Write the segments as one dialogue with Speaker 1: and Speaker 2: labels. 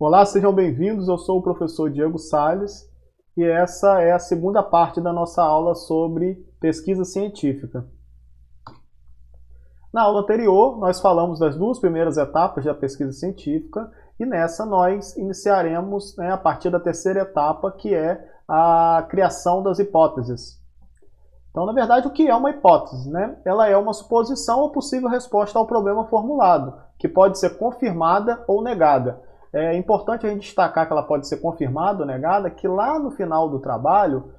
Speaker 1: Olá, sejam bem-vindos. Eu sou o professor Diego Salles e essa é a segunda parte da nossa aula sobre pesquisa científica. Na aula anterior, nós falamos das duas primeiras etapas da pesquisa científica e nessa nós iniciaremos a partir da terceira etapa, que é a criação das hipóteses. Então, na verdade, o que é uma hipótese? Ela é uma suposição ou possível resposta ao problema formulado, que pode ser confirmada ou negada. É importante a gente destacar que ela pode ser confirmada ou negada, que lá no final do trabalho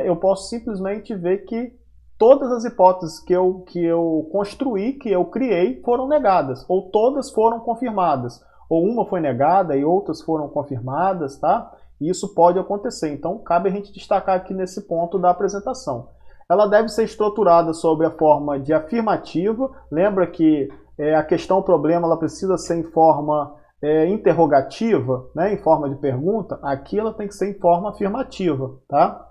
Speaker 1: eu posso simplesmente ver que todas as hipóteses que eu construí, que eu criei, foram negadas, ou todas foram confirmadas, ou uma foi negada e outras foram confirmadas, tá? E isso pode acontecer, então cabe a gente destacar aqui nesse ponto da apresentação. Ela deve ser estruturada sob a forma de afirmativa. Lembra que a questão, o problema, ela precisa ser em forma interrogativa, em forma de pergunta. Aqui ela tem que ser em forma afirmativa, tá?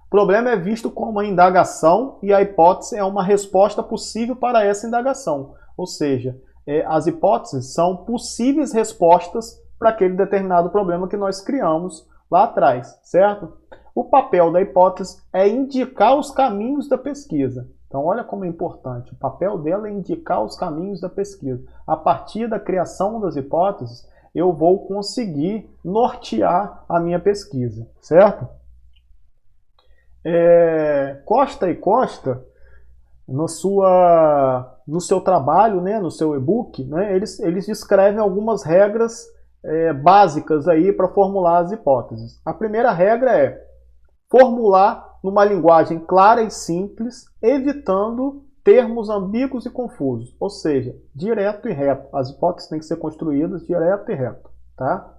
Speaker 1: O problema é visto como uma indagação e a hipótese é uma resposta possível para essa indagação. Ou seja, as hipóteses são possíveis respostas para aquele determinado problema que nós criamos lá atrás, certo? O papel da hipótese é indicar os caminhos da pesquisa. Então, olha como é importante. O papel dela é indicar os caminhos da pesquisa. A partir da criação das hipóteses, eu vou conseguir nortear a minha pesquisa, certo? Costa e Costa, no seu trabalho, no seu e-book, eles descrevem algumas regras básicas aí para formular as hipóteses. A primeira regra é formular numa linguagem clara e simples, evitando termos ambíguos e confusos, ou seja, direto e reto. As hipóteses têm que ser construídas direto e reto, tá?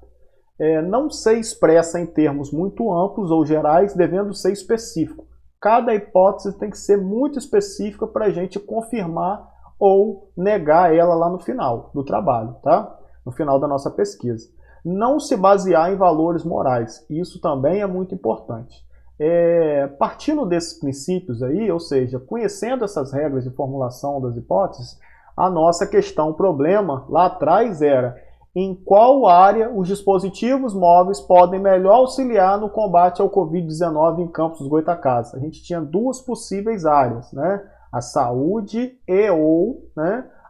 Speaker 1: Não ser expressa em termos muito amplos ou gerais, devendo ser específico. Cada hipótese tem que ser muito específica para a gente confirmar ou negar ela lá no final do trabalho, tá? No final da nossa pesquisa. Não se basear em valores morais, isso também é muito importante. Partindo desses princípios aí, ou seja, conhecendo essas regras de formulação das hipóteses, a nossa questão problema lá atrás era em qual área os dispositivos móveis podem melhor auxiliar no combate ao Covid-19 em Campos dos Goytacazes. A gente tinha duas possíveis áreas, a saúde e ou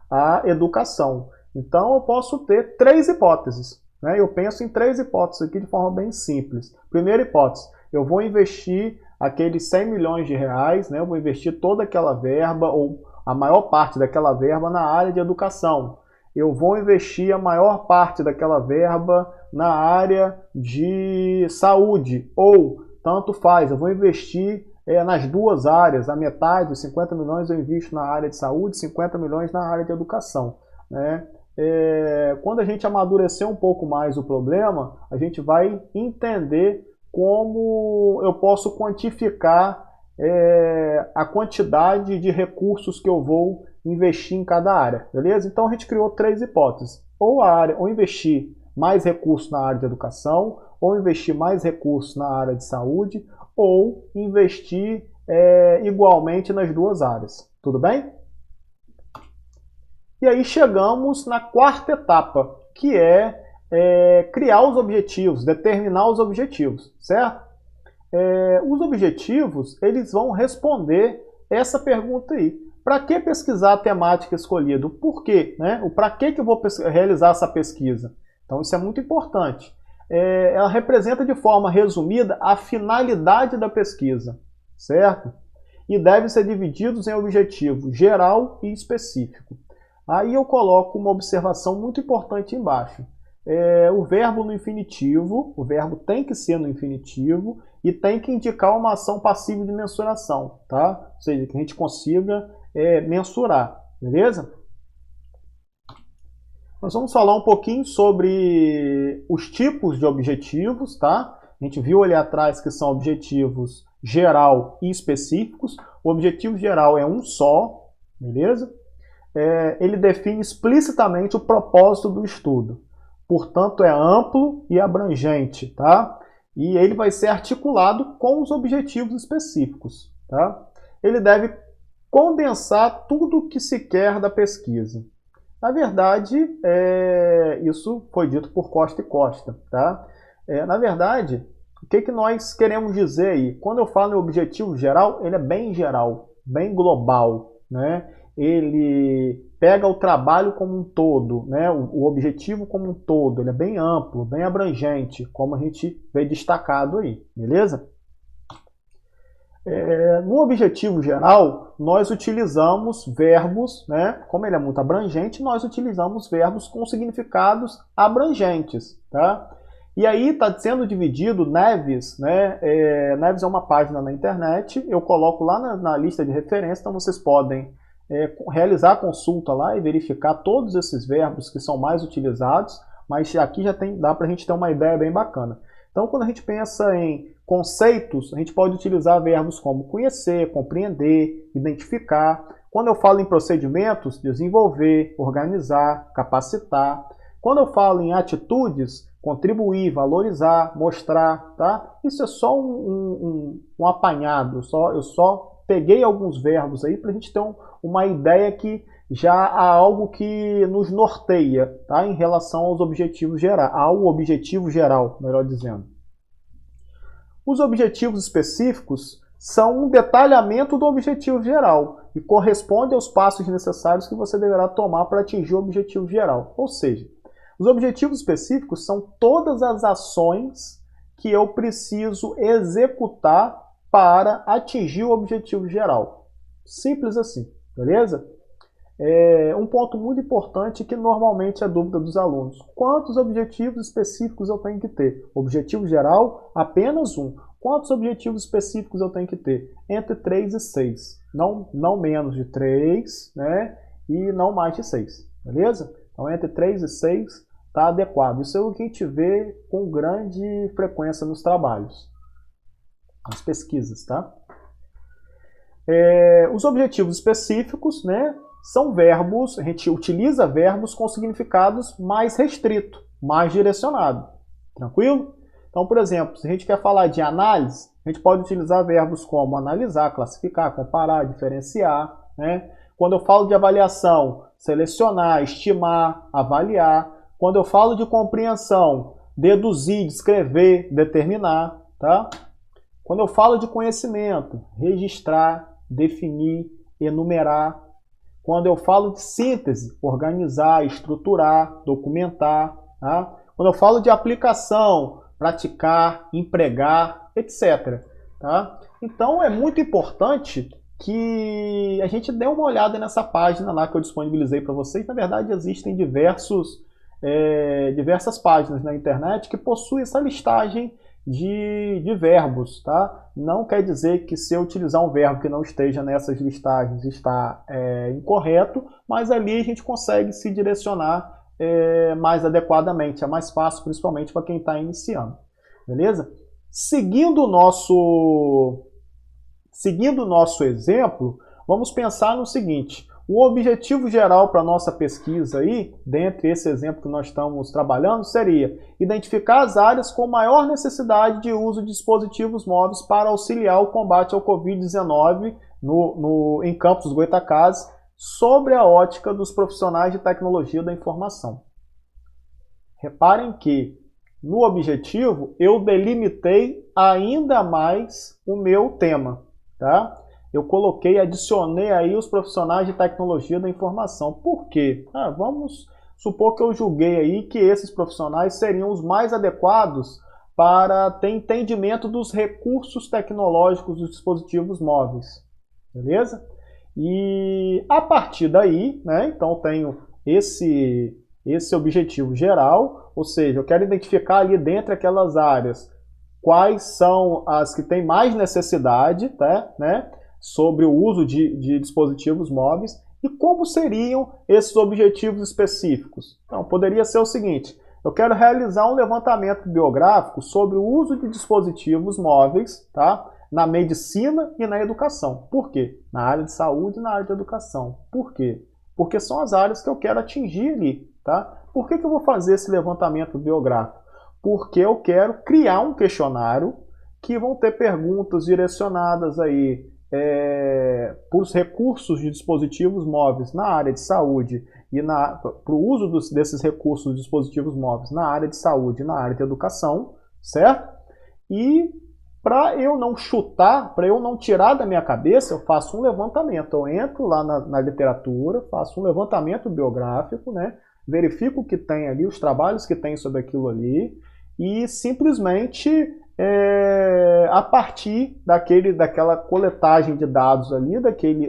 Speaker 1: a educação. Então eu posso ter três hipóteses. Eu penso em três hipóteses aqui de forma bem simples. Primeira hipótese, eu vou investir aqueles 100 milhões de reais, eu vou investir toda aquela verba, ou a maior parte daquela verba na área de educação. Eu vou investir a maior parte daquela verba na área de saúde, ou tanto faz, eu vou investir nas duas áreas, a metade, os 50 milhões eu invisto na área de saúde, 50 milhões na área de educação. Quando a gente amadurecer um pouco mais o problema, a gente vai entender como eu posso quantificar a quantidade de recursos que eu vou investir em cada área, beleza? Então a gente criou três hipóteses. Ou investir mais recursos na área de educação, ou investir mais recursos na área de saúde, ou investir igualmente nas duas áreas. Tudo bem? E aí chegamos na quarta etapa, que é criar os objetivos, determinar os objetivos, certo? Os objetivos, eles vão responder essa pergunta aí. Para que pesquisar a temática escolhida? O porquê? O para que eu vou realizar essa pesquisa? Então isso é muito importante. Ela representa de forma resumida a finalidade da pesquisa, certo? E deve ser divididos em objetivo geral e específico. Aí eu coloco uma observação muito importante embaixo. O verbo no infinitivo, o verbo tem que ser no infinitivo e tem que indicar uma ação passiva de mensuração, tá? Ou seja, que a gente consiga mensurar, beleza? Nós vamos falar um pouquinho sobre os tipos de objetivos, tá? A gente viu ali atrás que são objetivos geral e específicos. O objetivo geral é um só, beleza? Ele define explicitamente o propósito do estudo. Portanto, é amplo e abrangente, tá? E ele vai ser articulado com os objetivos específicos, tá? Ele deve condensar tudo o que se quer da pesquisa. Na verdade, isso foi dito por Costa e Costa, tá? Na verdade, o que nós queremos dizer aí? Quando eu falo em objetivo geral, ele é bem geral, bem global, né? Ele pega o trabalho como um todo, né? O objetivo como um todo, ele é bem amplo, bem abrangente, como a gente vê destacado aí, beleza? No objetivo geral, nós utilizamos verbos, né? Como ele é muito abrangente, nós utilizamos verbos com significados abrangentes, tá? E aí está sendo dividido Neves, né? Neves é uma página na internet, eu coloco lá na lista de referência, então vocês podem realizar a consulta lá e verificar todos esses verbos que são mais utilizados, mas aqui já dá para a gente ter uma ideia bem bacana. Então, quando a gente pensa em conceitos, a gente pode utilizar verbos como conhecer, compreender, identificar. Quando eu falo em procedimentos, desenvolver, organizar, capacitar. Quando eu falo em atitudes, contribuir, valorizar, mostrar, tá? Isso é só um apanhado, eu só peguei alguns verbos aí para a gente ter uma ideia que já há algo que nos norteia, tá? Em relação aos objetivos gerais, ao objetivo geral, melhor dizendo. Os objetivos específicos são um detalhamento do objetivo geral e correspondem aos passos necessários que você deverá tomar para atingir o objetivo geral. Ou seja, os objetivos específicos são todas as ações que eu preciso executar para atingir o objetivo geral. Simples assim, beleza? Um ponto muito importante que normalmente é dúvida dos alunos. Quantos objetivos específicos eu tenho que ter? Objetivo geral, apenas um. Quantos objetivos específicos eu tenho que ter? Entre 3 e 6. Não menos de 3, né? E não mais de 6. Beleza? Então, entre 3 e 6 está adequado. Isso é o que a gente vê com grande frequência nos trabalhos, nas pesquisas, tá? Os objetivos específicos, né? São verbos, a gente utiliza verbos com significados mais restrito, mais direcionado. Tranquilo? Então, por exemplo, se a gente quer falar de análise, a gente pode utilizar verbos como analisar, classificar, comparar, diferenciar, né? Quando eu falo de avaliação, selecionar, estimar, avaliar. Quando eu falo de compreensão, deduzir, descrever, determinar, tá? Quando eu falo de conhecimento, registrar, definir, enumerar. Quando eu falo de síntese, organizar, estruturar, documentar. Tá? Quando eu falo de aplicação, praticar, empregar, etc. Tá? Então é muito importante que a gente dê uma olhada nessa página lá que eu disponibilizei para vocês. Na verdade, existem diversas páginas na internet que possuem essa listagem de verbos, tá? Não quer dizer que se eu utilizar um verbo que não esteja nessas listagens está incorreto, mas ali a gente consegue se direcionar mais adequadamente, é mais fácil principalmente para quem está iniciando, beleza? Seguindo o nosso exemplo, vamos pensar no seguinte: o objetivo geral para a nossa pesquisa aí, dentre esse exemplo que nós estamos trabalhando, seria identificar as áreas com maior necessidade de uso de dispositivos móveis para auxiliar o combate ao Covid-19 em Campos dos Goytacazes, sobre a ótica dos profissionais de tecnologia da informação. Reparem que, no objetivo, eu delimitei ainda mais o meu tema, tá? Eu adicionei aí os profissionais de tecnologia da informação. Por quê? Vamos supor que eu julguei aí que esses profissionais seriam os mais adequados para ter entendimento dos recursos tecnológicos dos dispositivos móveis. Beleza? E a partir daí, né, então eu tenho esse objetivo geral, ou seja, eu quero identificar ali dentro daquelas áreas quais são as que têm mais necessidade, tá, né? Sobre o uso de dispositivos móveis e como seriam esses objetivos específicos. Então, poderia ser o seguinte: eu quero realizar um levantamento biográfico sobre o uso de dispositivos móveis, tá, na medicina e na educação. Por quê? Na área de saúde e na área de educação. Por quê? Porque são as áreas que eu quero atingir ali. Tá? Por que eu vou fazer esse levantamento biográfico? Porque eu quero criar um questionário que vão ter perguntas direcionadas aí para os recursos de dispositivos móveis na área de saúde e para o uso desses recursos dos dispositivos móveis na área de saúde e na área de educação, certo? E para eu não chutar, para eu não tirar da minha cabeça, eu faço um levantamento. Eu entro lá na literatura, faço um levantamento biográfico, né? Verifico o que tem ali, os trabalhos que tem sobre aquilo ali, e simplesmente, a partir daquela coletagem de dados ali,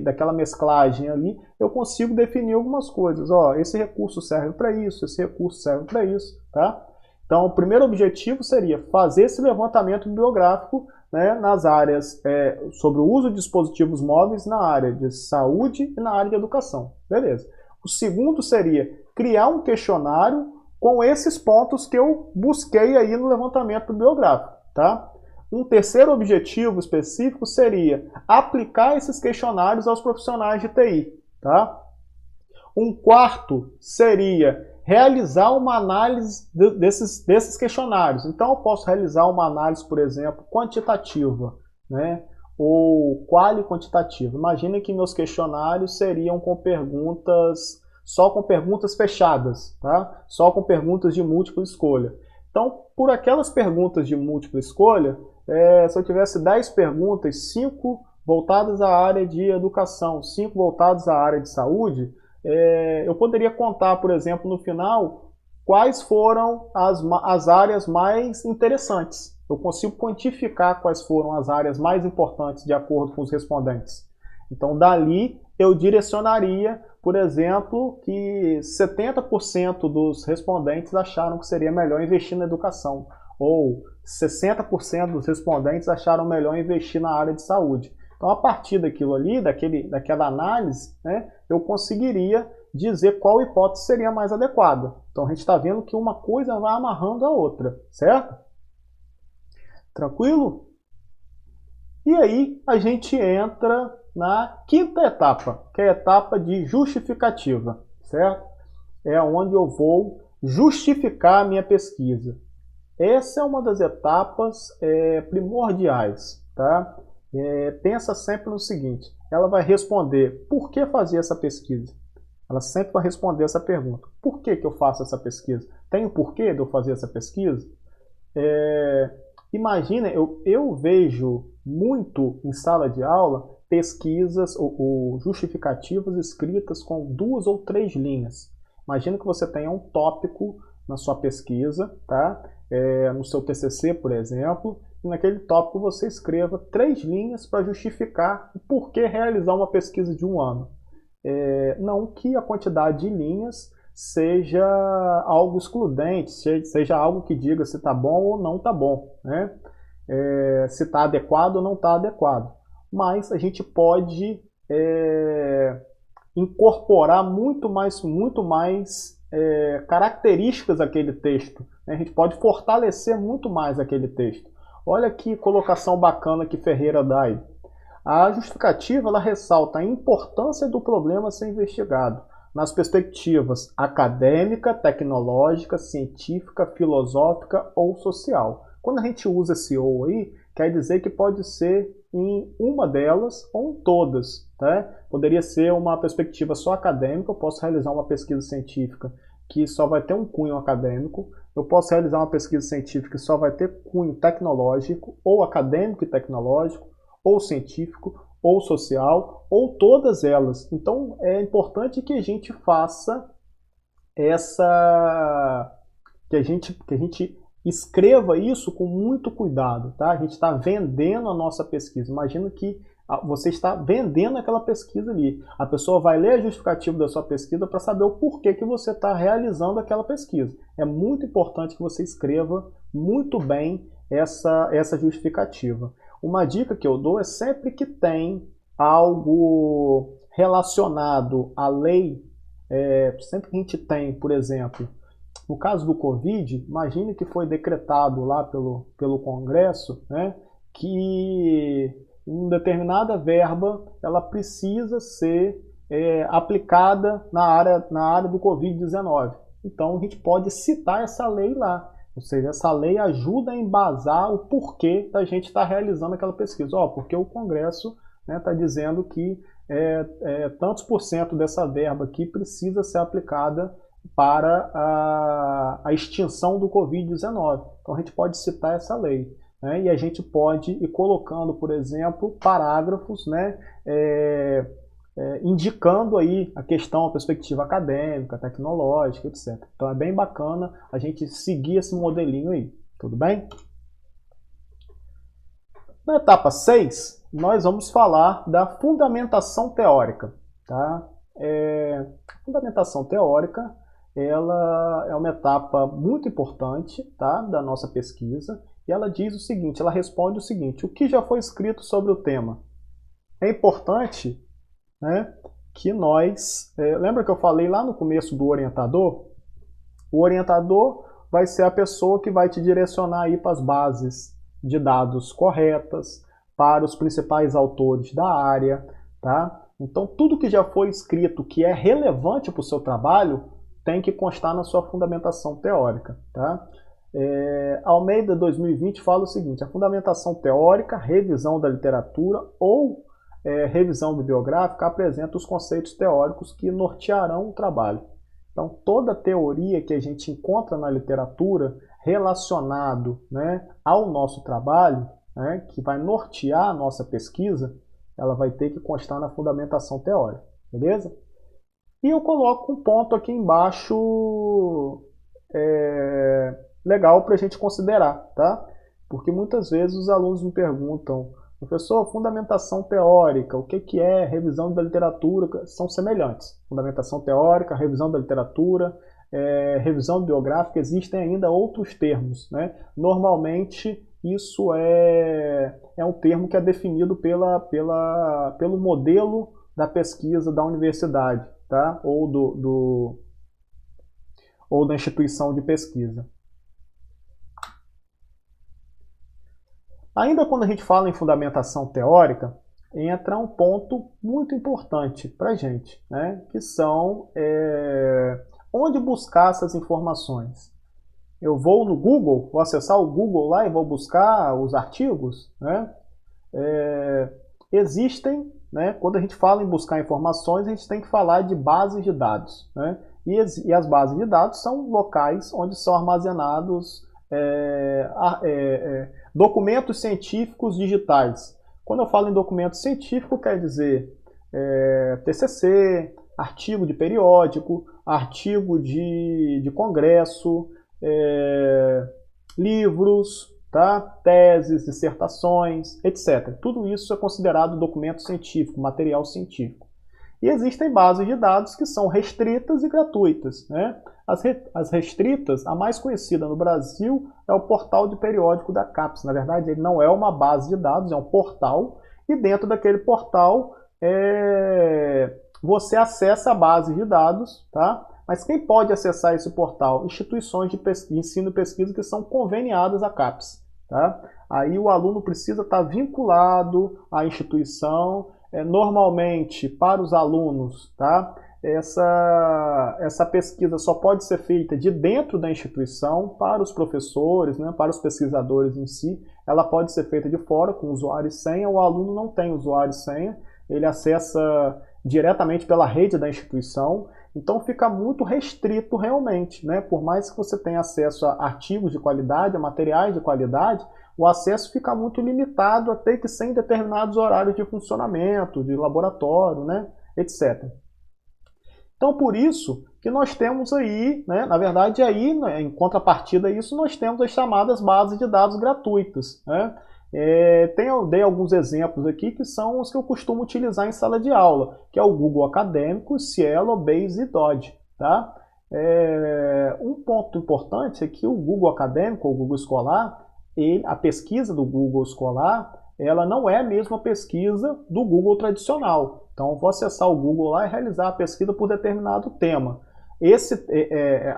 Speaker 1: daquela mesclagem ali, eu consigo definir algumas coisas. Ó, esse recurso serve para isso, esse recurso serve para isso, tá? Então, o primeiro objetivo seria fazer esse levantamento bibliográfico, né, nas áreas sobre o uso de dispositivos móveis na área de saúde e na área de educação. Beleza. O segundo seria criar um questionário com esses pontos que eu busquei aí no levantamento bibliográfico. Tá? Um terceiro objetivo específico seria aplicar esses questionários aos profissionais de TI. Tá? Um quarto seria realizar uma análise desses questionários. Então, eu posso realizar uma análise, por exemplo, quantitativa, né? Ou quali-quantitativa. Imagina que meus questionários seriam com perguntas, só com perguntas fechadas, tá? Só com perguntas de múltipla escolha. Então, por aquelas perguntas de múltipla escolha, se eu tivesse 10 perguntas, 5 voltadas à área de educação, 5 voltadas à área de saúde, eu poderia contar, por exemplo, no final, quais foram as áreas mais interessantes. Eu consigo quantificar quais foram as áreas mais importantes de acordo com os respondentes. Então, dali, eu direcionaria, por exemplo, que 70% dos respondentes acharam que seria melhor investir na educação, ou 60% dos respondentes acharam melhor investir na área de saúde. Então, a partir daquilo ali, daquela análise, né, eu conseguiria dizer qual hipótese seria mais adequada. Então, a gente está vendo que uma coisa vai amarrando a outra, certo? Tranquilo? E aí, a gente entra na quinta etapa, que é a etapa de justificativa, certo? É onde eu vou justificar a minha pesquisa. Essa é uma das etapas primordiais, tá? Pensa sempre no seguinte, ela vai responder por que fazer essa pesquisa? Ela sempre vai responder essa pergunta. Por que eu faço essa pesquisa? Tem o porquê de eu fazer essa pesquisa? Imagina, eu vejo muito em sala de aula pesquisas ou justificativas escritas com 2 ou 3 linhas. Imagina que você tenha um tópico na sua pesquisa, tá? No seu TCC, por exemplo, e naquele tópico você escreva 3 linhas para justificar o porquê realizar uma pesquisa de 1 ano. Não que a quantidade de linhas seja algo excludente, seja algo que diga se está bom ou não está bom, né? Se está adequado ou não está adequado. Mas a gente pode incorporar muito mais características daquele texto. Né? A gente pode fortalecer muito mais aquele texto. Olha que colocação bacana que Ferreira dá aí. A justificativa ela ressalta a importância do problema a ser investigado nas perspectivas acadêmica, tecnológica, científica, filosófica ou social. Quando a gente usa esse ou aí, quer dizer que pode ser em uma delas ou em todas. Tá? Poderia ser uma perspectiva só acadêmica, eu posso realizar uma pesquisa científica que só vai ter um cunho acadêmico, eu posso realizar uma pesquisa científica que só vai ter cunho tecnológico, ou acadêmico e tecnológico, ou científico, ou social, ou todas elas. Então é importante que a gente faça que a gente escreva isso com muito cuidado, tá? A gente está vendendo a nossa pesquisa. Imagina que você está vendendo aquela pesquisa ali. A pessoa vai ler a justificativa da sua pesquisa para saber o porquê que você está realizando aquela pesquisa. É muito importante que você escreva muito bem essa justificativa. Uma dica que eu dou é sempre que tem algo relacionado à lei, sempre que a gente tem, por exemplo, no caso do Covid, imagine que foi decretado lá pelo Congresso, né, que uma determinada verba ela precisa ser aplicada na área do Covid-19. Então a gente pode citar essa lei lá. Ou seja, essa lei ajuda a embasar o porquê da gente estar realizando aquela pesquisa. Porque o Congresso está dizendo que tantos por cento dessa verba aqui precisa ser aplicada para a extinção do Covid-19. Então a gente pode citar essa lei, né? E a gente pode ir colocando, por exemplo, parágrafos, né, indicando aí a questão, a perspectiva acadêmica, tecnológica, etc. Então é bem bacana a gente seguir esse modelinho aí, tudo bem? Na etapa 6, nós vamos falar da fundamentação teórica, tá? A fundamentação teórica, ela é uma etapa muito importante, tá, da nossa pesquisa, e ela diz o seguinte, ela responde o seguinte: o que já foi escrito sobre o tema? É importante, né, que nós... lembra que eu falei lá no começo do orientador? O orientador vai ser a pessoa que vai te direcionar aí para as bases de dados corretas, para os principais autores da área, tá? Então, tudo que já foi escrito que é relevante para o seu trabalho tem que constar na sua fundamentação teórica, tá? Almeida 2020 fala o seguinte: a fundamentação teórica, revisão da literatura ou revisão bibliográfica apresenta os conceitos teóricos que nortearão o trabalho. Então, toda teoria que a gente encontra na literatura relacionado, né, ao nosso trabalho, né, que vai nortear a nossa pesquisa, ela vai ter que constar na fundamentação teórica, beleza? E eu coloco um ponto aqui embaixo legal para a gente considerar, tá? Porque muitas vezes os alunos me perguntam: professor, fundamentação teórica, o que é revisão da literatura? São semelhantes. Fundamentação teórica, revisão da literatura, revisão biográfica, existem ainda outros termos, né? Normalmente isso é um termo que é definido pelo modelo da pesquisa da universidade, tá? Ou da instituição de pesquisa. Ainda quando a gente fala em fundamentação teórica, entra um ponto muito importante para a gente, né? Que são onde buscar essas informações. Eu vou no Google, vou acessar o Google lá e vou buscar os artigos, né? Existem, né? Quando a gente fala em buscar informações, a gente tem que falar de bases de dados, né? E as bases de dados são locais onde são armazenados documentos científicos digitais. Quando eu falo em documento científico, quer dizer TCC, artigo de periódico, artigo de congresso, livros, tá? Teses, dissertações, etc. Tudo isso é considerado documento científico, material científico. E existem bases de dados que são restritas e gratuitas, né? As restritas, a mais conhecida no Brasil é o portal de periódico da CAPES. Na verdade, ele não é uma base de dados, é um portal. E dentro daquele portal, você acessa a base de dados, tá? Mas quem pode acessar esse portal? Instituições de ensino e pesquisa que são conveniadas à CAPES, tá? Aí o aluno precisa estar vinculado à instituição. Normalmente, para os alunos, tá? Essa pesquisa só pode ser feita de dentro da instituição. Para os professores, né, para os pesquisadores em si, ela pode ser feita de fora, com usuário e senha. O aluno não tem usuário e senha, ele acessa diretamente pela rede da instituição, então fica muito restrito realmente, né? Por mais que você tenha acesso a artigos de qualidade, a materiais de qualidade, o acesso fica muito limitado a ter que ser em determinados horários de funcionamento, de laboratório, né, etc. Então, por isso que nós temos aí, né, na verdade, aí, né, em contrapartida a isso, nós temos as chamadas bases de dados gratuitas, né? Eu dei alguns exemplos aqui que são os que eu costumo utilizar em sala de aula, que é o Google Acadêmico, Cielo, Base e Dodge, tá? Um ponto importante é que o Google Acadêmico, ou Google Escolar, a pesquisa do Google Escolar, ela não é a mesma pesquisa do Google tradicional. Então, eu vou acessar o Google lá e realizar a pesquisa por determinado tema.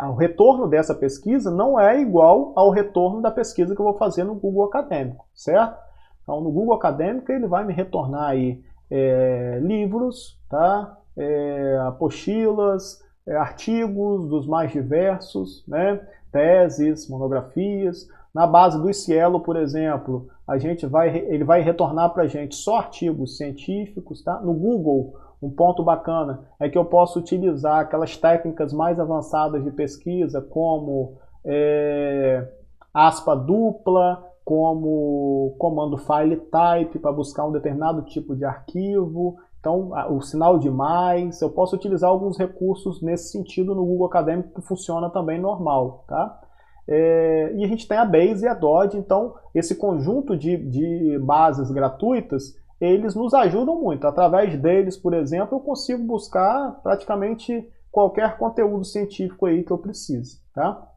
Speaker 1: O retorno dessa pesquisa não é igual ao retorno da pesquisa que eu vou fazer no Google Acadêmico, certo? Então, no Google Acadêmico, ele vai me retornar aí livros, tá? Apostilas, artigos dos mais diversos, né? Teses, monografias. Na base do Cielo, por exemplo, ele vai retornar para a gente só artigos científicos, tá? No Google, um ponto bacana é que eu posso utilizar aquelas técnicas mais avançadas de pesquisa, como aspa dupla, como comando file type para buscar um determinado tipo de arquivo. Então, o sinal de mais, eu posso utilizar alguns recursos nesse sentido no Google Acadêmico que funciona também normal, tá? E a gente tem a Base e a Dodge, então esse conjunto de bases gratuitas, eles nos ajudam muito. Através deles, por exemplo, eu consigo buscar praticamente qualquer conteúdo científico aí que eu precise, tá?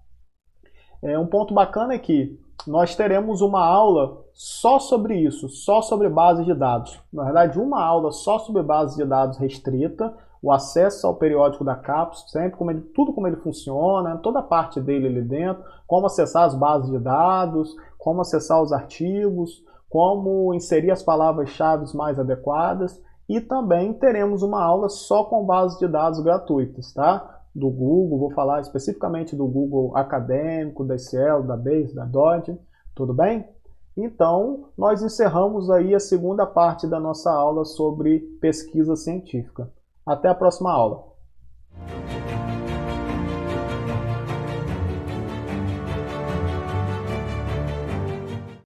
Speaker 1: Um ponto bacana é que nós teremos uma aula só sobre isso, só sobre base de dados. Na verdade, uma aula só sobre base de dados restrita, o acesso ao periódico da CAPES, sempre tudo como ele funciona, toda a parte dele ali dentro, como acessar as bases de dados, como acessar os artigos, como inserir as palavras-chave mais adequadas, e também teremos uma aula só com bases de dados gratuitas, tá? Do Google, vou falar especificamente do Google Acadêmico, da Cielo, da Base, da Dodge, tudo bem? Então, nós encerramos aí a segunda parte da nossa aula sobre pesquisa científica. Até a próxima aula.